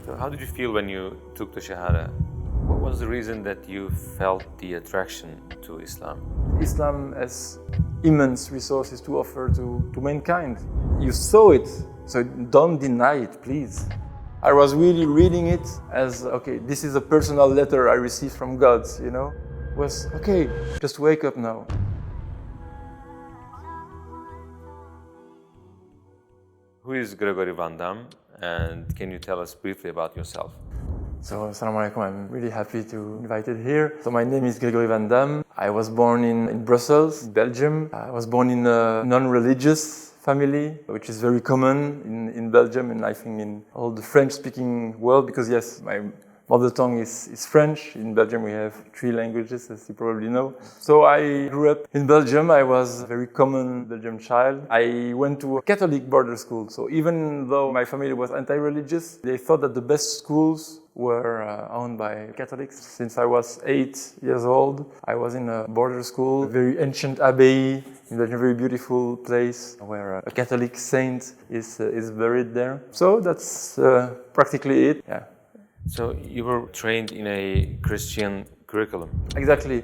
So how did you feel when you took the Shahada? What was the reason that you felt the attraction to Islam? Islam has immense resources to offer to mankind. You saw it, so don't deny it, please. I was really reading it as, okay, this is a personal letter I received from God, you know? It was, okay, just wake up now. Who is Gregory Van Dam, and can you tell us briefly about yourself? So, Assalamu alaikum, I'm really happy to be invited here. So my name is Gregory Van Dam. I was born in Brussels, Belgium. I was born in a non-religious family, which is very common in Belgium and I think in all the French-speaking world, because yes, my mother tongue is French. In Belgium we have 3 languages, as you probably know. So I grew up in Belgium. I was a very common Belgian child. I went to a Catholic border school. So even though my family was anti-religious, they thought that the best schools were owned by Catholics. Since I was 8 years old, I was in a border school, a very ancient abbey, in a very beautiful place where a Catholic saint is buried there. So that's practically it. Yeah. So you were trained in a Christian curriculum? Exactly.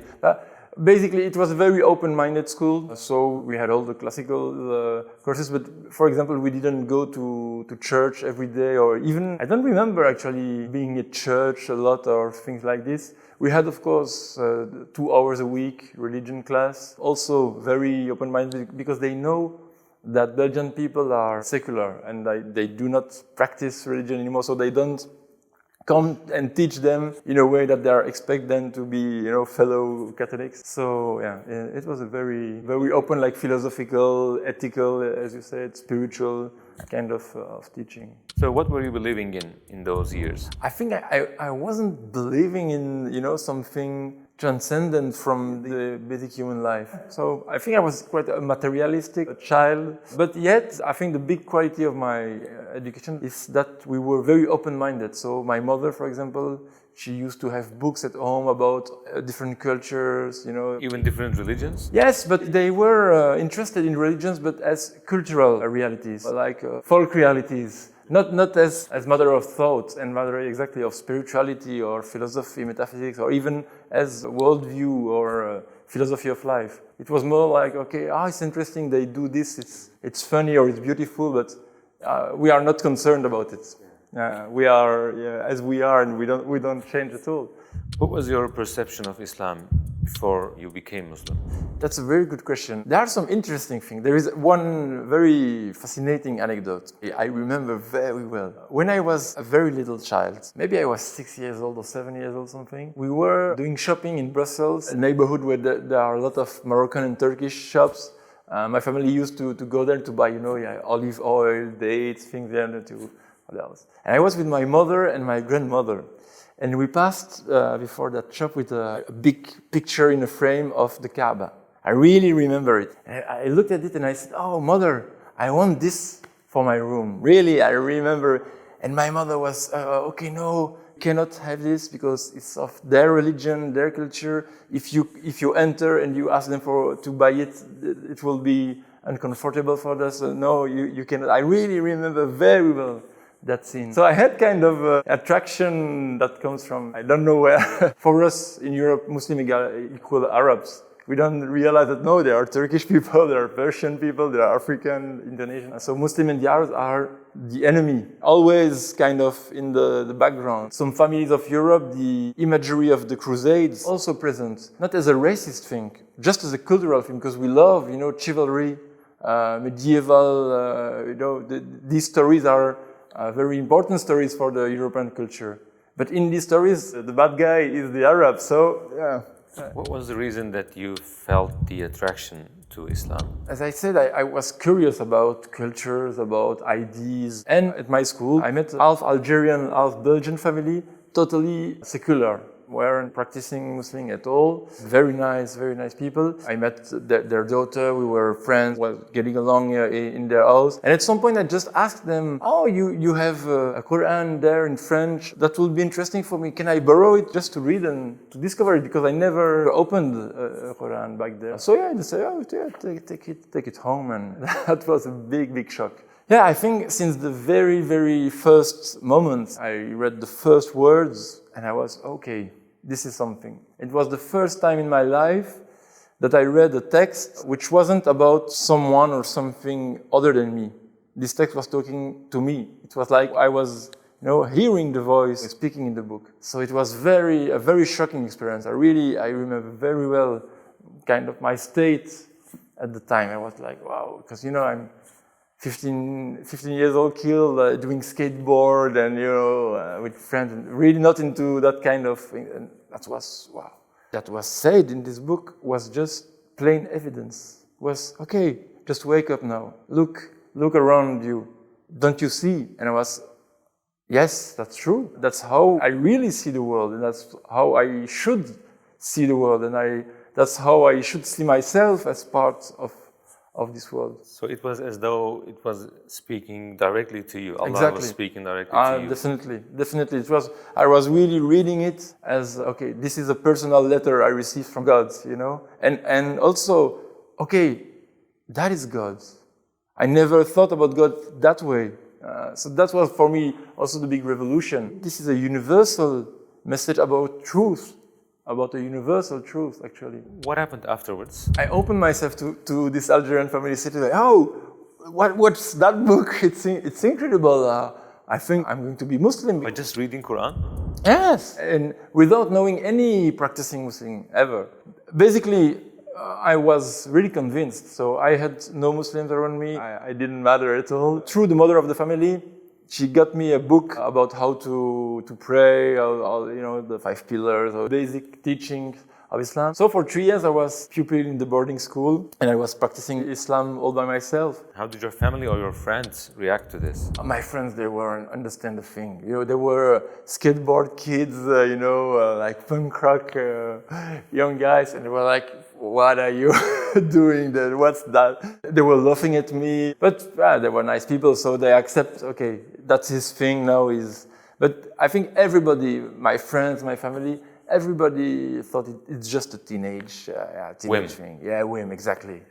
Basically, it was a very open-minded school. So we had all the classical courses, but for example, we didn't go to church every day, or even, I don't remember actually being at church a lot or things like this. We had, of course, 2 hours a week religion class. Also very open-minded because they know that Belgian people are secular and they do not practice religion anymore, so they don't come and teach them in a way that they expect them to be, you know, fellow Catholics. So yeah, it was a very, very open, like philosophical, ethical, as you said, spiritual kind of teaching. So what were you believing in those years? I think I wasn't believing in, you know, something transcendent from the basic human life. So I think I was quite a materialistic child, but yet I think the big quality of my education is that we were very open-minded. So my mother, for example, she used to have books at home about different cultures, you know. Even different religions? Yes, but they were interested in religions, but as cultural realities, like folk realities. Not as matter of thought and matter exactly of spirituality or philosophy, metaphysics, or even as worldview or philosophy of life. It was more like, okay, it's interesting, they do this, it's funny or it's beautiful, but we are not concerned about it. We are as we are, and we don't change at all. What was your perception of Islam before you became Muslim? That's a very good question. There are some interesting things. There is one very fascinating anecdote I remember very well. When I was a very little child, maybe I was 6 years old or 7 years old, something, we were doing shopping in Brussels, a neighborhood where there are a lot of Moroccan and Turkish shops. My family used to go there to buy, olive oil, dates, things there to what else. And I was with my mother and my grandmother. And we passed before that shop with a big picture in a frame of the Kaaba. I really remember it. And I looked at it and I said, "Oh, mother, I want this for my room." Really, I remember. And my mother was, "Okay, no, you cannot have this because it's of their religion, their culture. If you enter and you ask them to buy it, it will be uncomfortable for us. So no, you cannot." I really remember very well that scene. So I had kind of attraction that comes from, I don't know where. For us in Europe, Muslim equal Arabs. We don't realize that, no, there are Turkish people, there are Persian people, there are African, Indonesian. So Muslim and the Arabs are the enemy, always kind of in the background. Some families of Europe, the imagery of the Crusades also present, not as a racist thing, just as a cultural thing, because we love, chivalry, medieval, these stories are very important stories for the European culture. But in these stories, the bad guy is the Arab, so yeah. What was the reason that you felt the attraction to Islam? As I said, I was curious about cultures, about ideas. And at my school, I met half Algerian, half Belgian family, totally secular. Weren't practicing Muslim at all. Very nice people. I met their daughter, we were friends, getting along in their house. And at some point I just asked them, you have a Quran there in French, that would be interesting for me. Can I borrow it just to read and to discover it? Because I never opened a Quran back there. So yeah, they said, take it home. And that was a big shock. Yeah, I think since the very, very first moment, I read the first words and I was, okay, this is something. It was the first time in my life that I read a text which wasn't about someone or something other than me. This text was talking to me. It was like I was, hearing the voice speaking in the book. So it was a very shocking experience. I remember very well kind of my state at the time. I was like, wow, because, I'm 15 years old kid doing skateboard and, with friends, really not into that kind of thing. And that was, wow. That was said in this book was just plain evidence. Was, okay, just wake up now. Look around you. Don't you see? And I was, yes, that's true. That's how I really see the world. And that's how I should see the world. And that's how I should see myself as part of this world. So it was as though it was speaking directly to you. Allah Exactly. was speaking directly to you. Definitely. I was really reading it as, okay, this is a personal letter I received from God, And also, okay, that is God. I never thought about God that way. So that was for me also the big revolution. This is a universal message about truth. About a universal truth, actually. What happened afterwards? I opened myself to this Algerian family city. Like, what's that book? It's incredible. I think I'm going to be Muslim. By just reading Quran? Yes, and without knowing any practicing Muslim ever. Basically, I was really convinced. So I had no Muslims around me. I didn't matter at all. Through the mother of the family, she got me a book about how to pray, all, the 5 pillars, or basic teachings of Islam. So for 3 years I was pupil in the boarding school and I was practicing Islam all by myself. How did your family or your friends react to this? My friends, they weren't understand the thing. They were skateboard kids, like punk rock young guys, and they were like, what are you doing there? What's that? They were laughing at me, but they were nice people, so they accept, okay, that's his thing now. But I think everybody, my friends, my family, everybody thought it's just a teenage whim. thing. Yeah, whim, exactly.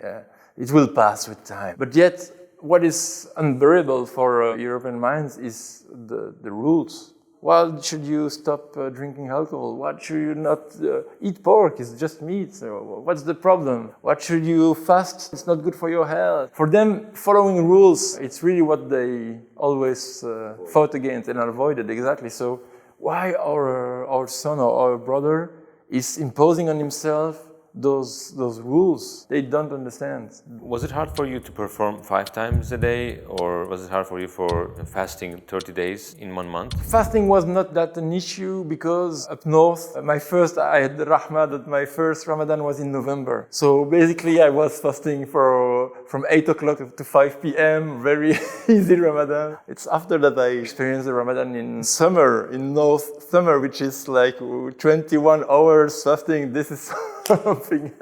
It will pass with time. But yet, what is unbearable for European minds is the rules. Why should you stop drinking alcohol? Why should you not eat pork? It's just meat. So what's the problem? Why should you fast? It's not good for your health. For them, following rules, it's really what they always fought against and avoided, exactly. So why our son or our brother is imposing on himself those rules? They don't understand. Was it hard for you to perform 5 times a day, or was it hard for you for fasting 30 days in 1 month? Fasting was not that an issue because up north, I had the rahmah that my first Ramadan was in November. So basically I was fasting from 8 o'clock to 5 p.m. Very easy Ramadan. It's after that I experienced the Ramadan in summer, in North summer, which is like 21 hours fasting. This is something.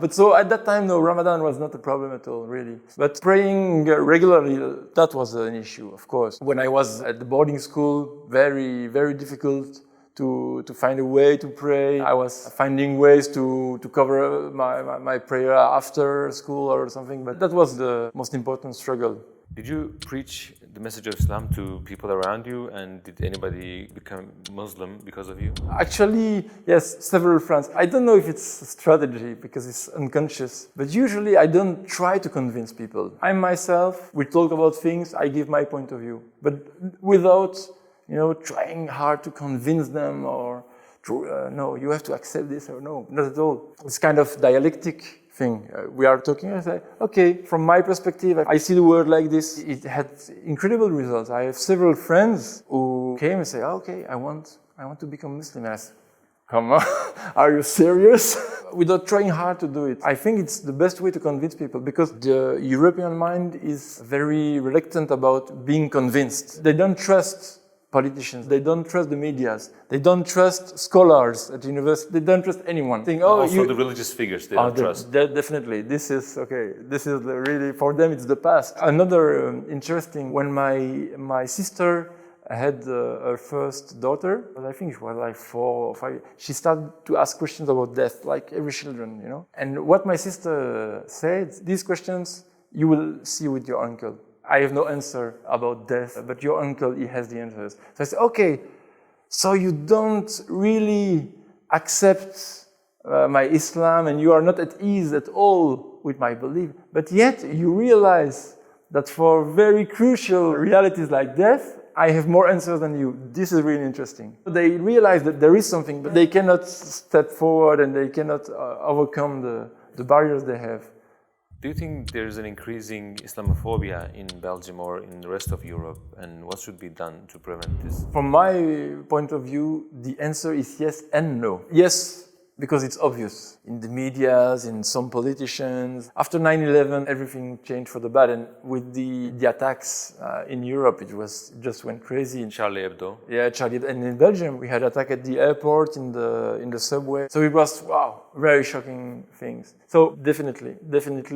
But so at that time, no, Ramadan was not a problem at all, really. But praying regularly, that was an issue, of course. When I was at the boarding school, very, very difficult to find a way to pray. I was finding ways to cover my prayer after school or something, but that was the most important struggle. Did you preach the message of Islam to people around you, and did anybody become Muslim because of you? Actually, yes, several friends. I don't know if it's a strategy because it's unconscious, but usually I don't try to convince people. I myself, we talk about things, I give my point of view, but without, trying hard to convince them or, no, you have to accept this or no, not at all. It's kind of dialectic thing. We are talking, I say, okay, from my perspective, I see the world like this. It had incredible results. I have several friends who came and say, okay, I want to become Muslim. And I said, come on, are you serious? Without trying hard to do it. I think it's the best way to convince people because the European mind is very reluctant about being convinced. They don't trust politicians, they don't trust the medias, they don't trust scholars at university, they don't trust anyone. Also the religious figures they don't trust. Definitely, this is really, for them it's the past. Another interesting, when my sister had her first daughter, I think she was like 4 or 5, she started to ask questions about death, like every children, And what my sister said, these questions you will see with your uncle. I have no answer about death, but your uncle, he has the answers. So I said, okay, so you don't really accept my Islam and you are not at ease at all with my belief, but yet you realize that for very crucial realities like death, I have more answers than you. This is really interesting. They realize that there is something, but they cannot step forward and they cannot overcome the barriers they have. Do you think there is an increasing Islamophobia in Belgium or in the rest of Europe? And what should be done to prevent this? From my point of view, the answer is yes and no. Yes, because it's obvious in the medias, in some politicians. After 9/11, everything changed for the bad, and with the attacks in Europe, it just went crazy. Charlie Hebdo. Yeah, Charlie. And in Belgium, we had attack at the airport, in the subway. So it was very shocking things. So definitely,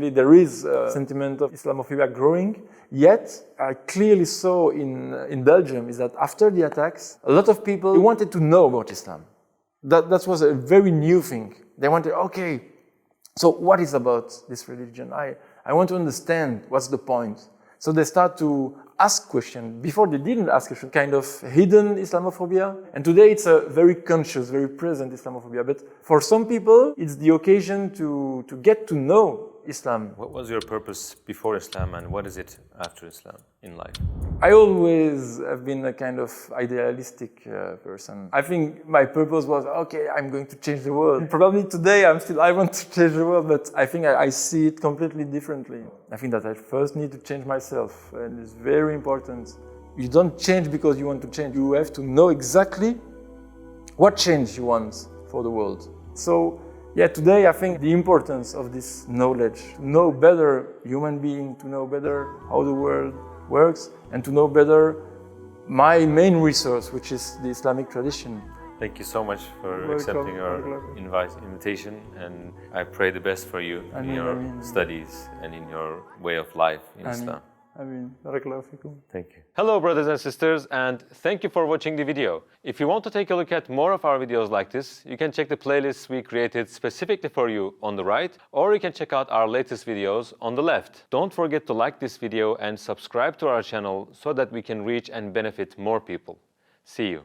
there is a sentiment of Islamophobia growing. Yet, I clearly saw in Belgium is that after the attacks, a lot of people wanted to know about Islam. That was a very new thing. They wanted, okay, so what is about this religion? I want to understand what's the point. So they start to ask questions. Before they didn't ask questions, kind of hidden Islamophobia. And today it's a very conscious, very present Islamophobia. But for some people, it's the occasion to get to know Islam. What was your purpose before Islam and what is it after Islam in life? I always have been a kind of idealistic person. I think my purpose was, okay, I'm going to change the world. Probably today I want to change the world, but I think I see it completely differently. I think that I first need to change myself, and it's very important. You don't change because you want to change. You have to know exactly what change you want for the world. So, yeah, today I think the importance of this knowledge, to know better human being, to know better how the world works, and to know better my main resource, which is the Islamic tradition. Thank you so much for accepting our invitation, and I pray the best for you in your studies and in your way of life in Islam. Thank you. Hello brothers and sisters, and thank you for watching the video. If you want to take a look at more of our videos like this, you can check the playlists we created specifically for you on the right, or you can check out our latest videos on the left. Don't forget to like this video and subscribe to our channel so that we can reach and benefit more people. See you.